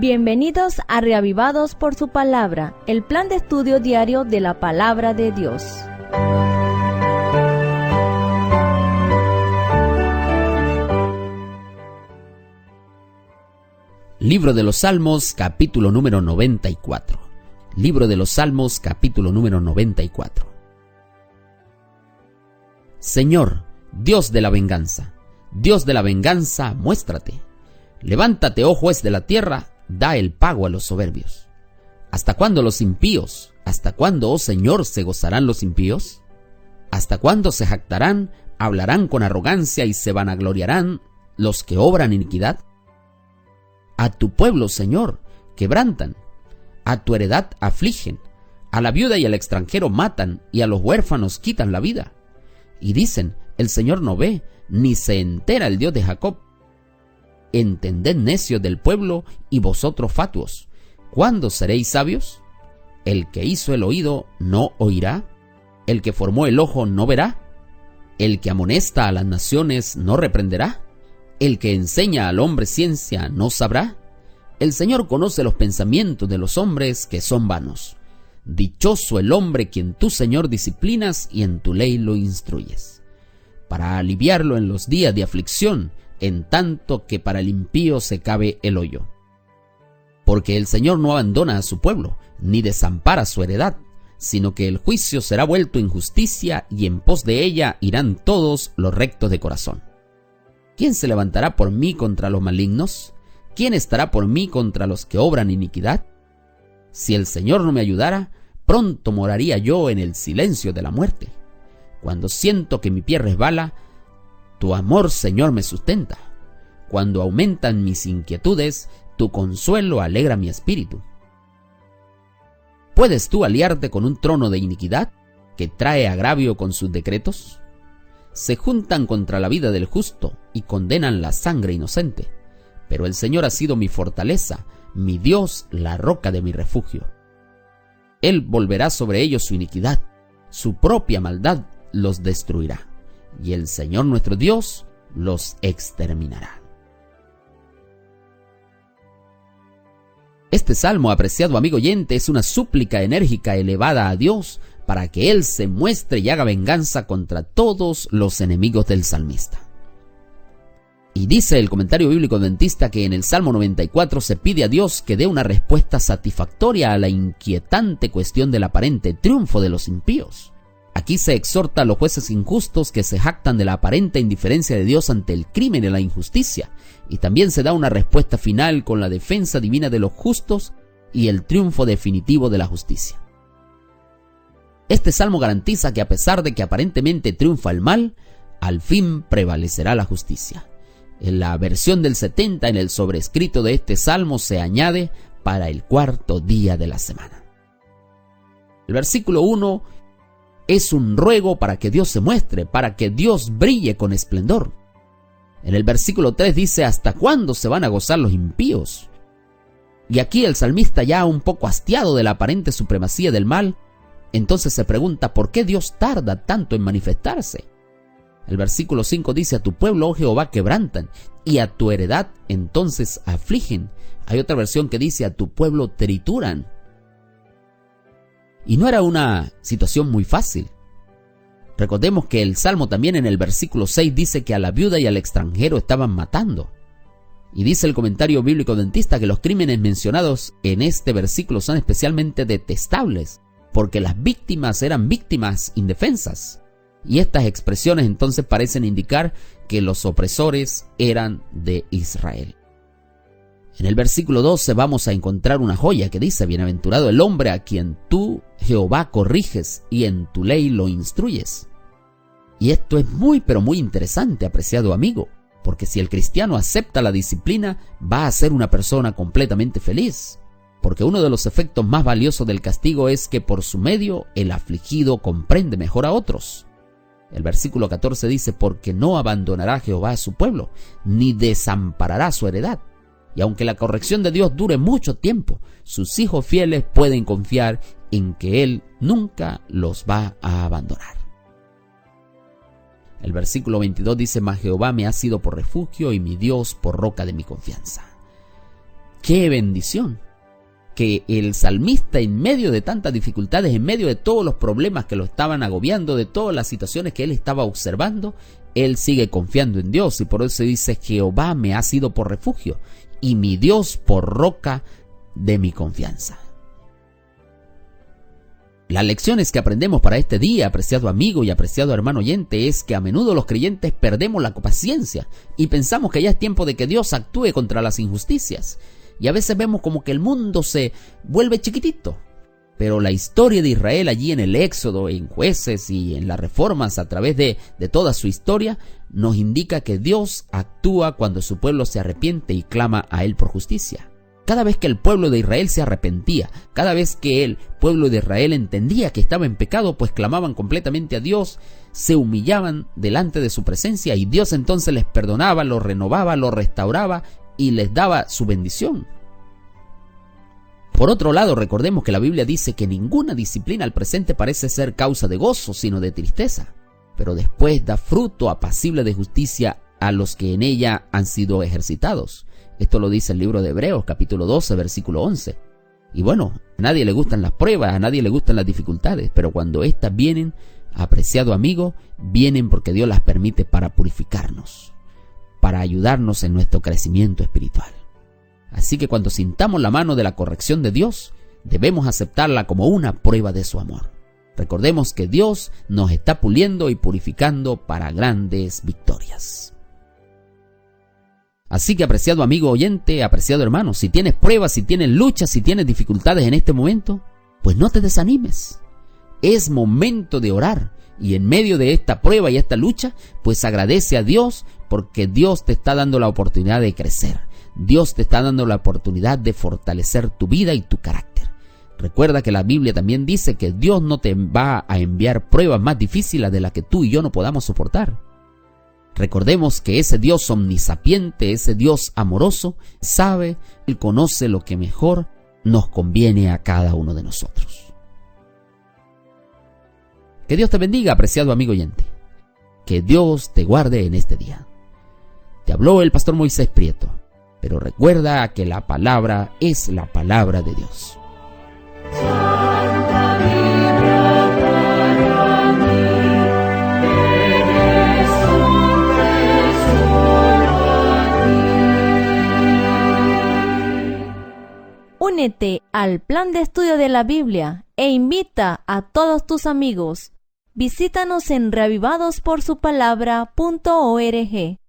Bienvenidos a Reavivados por su Palabra, el plan de estudio diario de la Palabra de Dios. Libro de los Salmos, capítulo número 94. Libro de los Salmos, capítulo número 94. Señor, Dios de la venganza, muéstrate. Levántate, oh juez de la tierra, da el pago a los soberbios. ¿Hasta cuándo los impíos? ¿Hasta cuándo, oh Señor, se gozarán los impíos? ¿Hasta cuándo se jactarán, hablarán con arrogancia y se vanagloriarán los que obran iniquidad? A tu pueblo, Señor, quebrantan, a tu heredad afligen, a la viuda y al extranjero matan, y a los huérfanos quitan la vida. Y dicen, el Señor no ve, ni se entera el Dios de Jacob. Entended, necios del pueblo, y vosotros fatuos, ¿cuándo seréis sabios? El que hizo el oído no oirá, el que formó el ojo no verá, el que amonesta a las naciones no reprenderá, el que enseña al hombre ciencia no sabrá. El Señor conoce los pensamientos de los hombres que son vanos. Dichoso el hombre quien tú, Señor, disciplinas y en tu ley lo instruyes, para aliviarlo en los días de aflicción, en tanto que para el impío se cabe el hoyo. Porque el Señor no abandona a su pueblo, ni desampara su heredad, sino que el juicio será vuelto injusticia, y en pos de ella irán todos los rectos de corazón. ¿Quién se levantará por mí contra los malignos? ¿Quién estará por mí contra los que obran iniquidad? Si el Señor no me ayudara, pronto moraría yo en el silencio de la muerte. Cuando siento que mi pie resbala, tu amor, Señor, me sustenta. Cuando aumentan mis inquietudes, tu consuelo alegra mi espíritu. ¿Puedes tú aliarte con un trono de iniquidad que trae agravio con sus decretos? Se juntan contra la vida del justo y condenan la sangre inocente. Pero el Señor ha sido mi fortaleza, mi Dios, la roca de mi refugio. Él volverá sobre ellos su iniquidad, su propia maldad los destruirá, y el Señor nuestro Dios los exterminará. Este salmo, apreciado amigo oyente, es una súplica enérgica elevada a Dios para que Él se muestre y haga venganza contra todos los enemigos del salmista. Y dice el comentario bíblico adventista que en el Salmo 94 se pide a Dios que dé una respuesta satisfactoria a la inquietante cuestión del aparente triunfo de los impíos. Aquí se exhorta a los jueces injustos que se jactan de la aparente indiferencia de Dios ante el crimen y la injusticia, y también se da una respuesta final con la defensa divina de los justos y el triunfo definitivo de la justicia. Este salmo garantiza que a pesar de que aparentemente triunfa el mal, al fin prevalecerá la justicia. En la versión del 70, en el sobrescrito de este salmo se añade para el cuarto día de la semana. El versículo 1 es un ruego para que Dios se muestre, para que Dios brille con esplendor. En el versículo 3 dice, ¿hasta cuándo se van a gozar los impíos? Y aquí el salmista, ya un poco hastiado de la aparente supremacía del mal, entonces se pregunta ¿por qué Dios tarda tanto en manifestarse? El versículo 5 dice, a tu pueblo, oh Jehová, quebrantan, y a tu heredad entonces afligen. Hay otra versión que dice, a tu pueblo trituran. Y no era una situación muy fácil. Recordemos que el Salmo también en el versículo 6 dice que a la viuda y al extranjero estaban matando. Y dice el comentario bíblico adventista que los crímenes mencionados en este versículo son especialmente detestables, porque las víctimas eran víctimas indefensas. Y estas expresiones entonces parecen indicar que los opresores eran de Israel. En el versículo 12 vamos a encontrar una joya que dice, bienaventurado el hombre a quien tú, Jehová, corriges y en tu ley lo instruyes. Y esto es muy pero muy interesante, apreciado amigo, porque si el cristiano acepta la disciplina, va a ser una persona completamente feliz. Porque uno de los efectos más valiosos del castigo es que por su medio el afligido comprende mejor a otros. El versículo 14 dice, porque no abandonará Jehová a su pueblo, ni desamparará su heredad. Y aunque la corrección de Dios dure mucho tiempo, sus hijos fieles pueden confiar en que Él nunca los va a abandonar. El versículo 22 dice, mas Jehová me ha sido por refugio y mi Dios por roca de mi confianza. ¡Qué bendición! Que el salmista, en medio de tantas dificultades, en medio de todos los problemas que lo estaban agobiando, de todas las situaciones que él estaba observando, él sigue confiando en Dios, y por eso dice: Jehová me ha sido por refugio y mi Dios por roca de mi confianza. Las lecciones que aprendemos para este día, apreciado amigo y apreciado hermano oyente, es que a menudo los creyentes perdemos la paciencia y pensamos que ya es tiempo de que Dios actúe contra las injusticias. Y a veces vemos como que el mundo se vuelve chiquitito. Pero la historia de Israel allí en el Éxodo, en Jueces y en las Reformas, a través de toda su historia, nos indica que Dios actúa cuando su pueblo se arrepiente y clama a Él por justicia. Cada vez que el pueblo de Israel se arrepentía, cada vez que el pueblo de Israel entendía que estaba en pecado, pues clamaban completamente a Dios, se humillaban delante de su presencia, y Dios entonces les perdonaba, los renovaba, los restauraba y les daba su bendición. Por otro lado, recordemos que la Biblia dice que ninguna disciplina al presente parece ser causa de gozo, sino de tristeza, pero después da fruto apacible de justicia a los que en ella han sido ejercitados. Esto lo dice el libro de Hebreos, capítulo 12, versículo 11. Y bueno, a nadie le gustan las pruebas, a nadie le gustan las dificultades, pero cuando éstas vienen, apreciado amigo, vienen porque Dios las permite para purificarnos, para ayudarnos en nuestro crecimiento espiritual. Así que cuando sintamos la mano de la corrección de Dios, debemos aceptarla como una prueba de su amor. Recordemos que Dios nos está puliendo y purificando para grandes victorias. Así que, apreciado amigo oyente, apreciado hermano, si tienes pruebas, si tienes luchas, si tienes dificultades en este momento, pues no te desanimes. Es momento de orar, y en medio de esta prueba y esta lucha, pues agradece a Dios, porque Dios te está dando la oportunidad de crecer. Dios te está dando la oportunidad de fortalecer tu vida y tu carácter. Recuerda que la Biblia también dice que Dios no te va a enviar pruebas más difíciles de las que tú y yo no podamos soportar. Recordemos que ese Dios omnisapiente, ese Dios amoroso, sabe y conoce lo que mejor nos conviene a cada uno de nosotros. Que Dios te bendiga, apreciado amigo oyente. Que Dios te guarde en este día. Te habló el pastor Moisés Prieto, pero recuerda que la palabra es la palabra de Dios. Únete al plan de estudio de la Biblia e invita a todos tus amigos. Visítanos en reavivadosporsupalabra.org.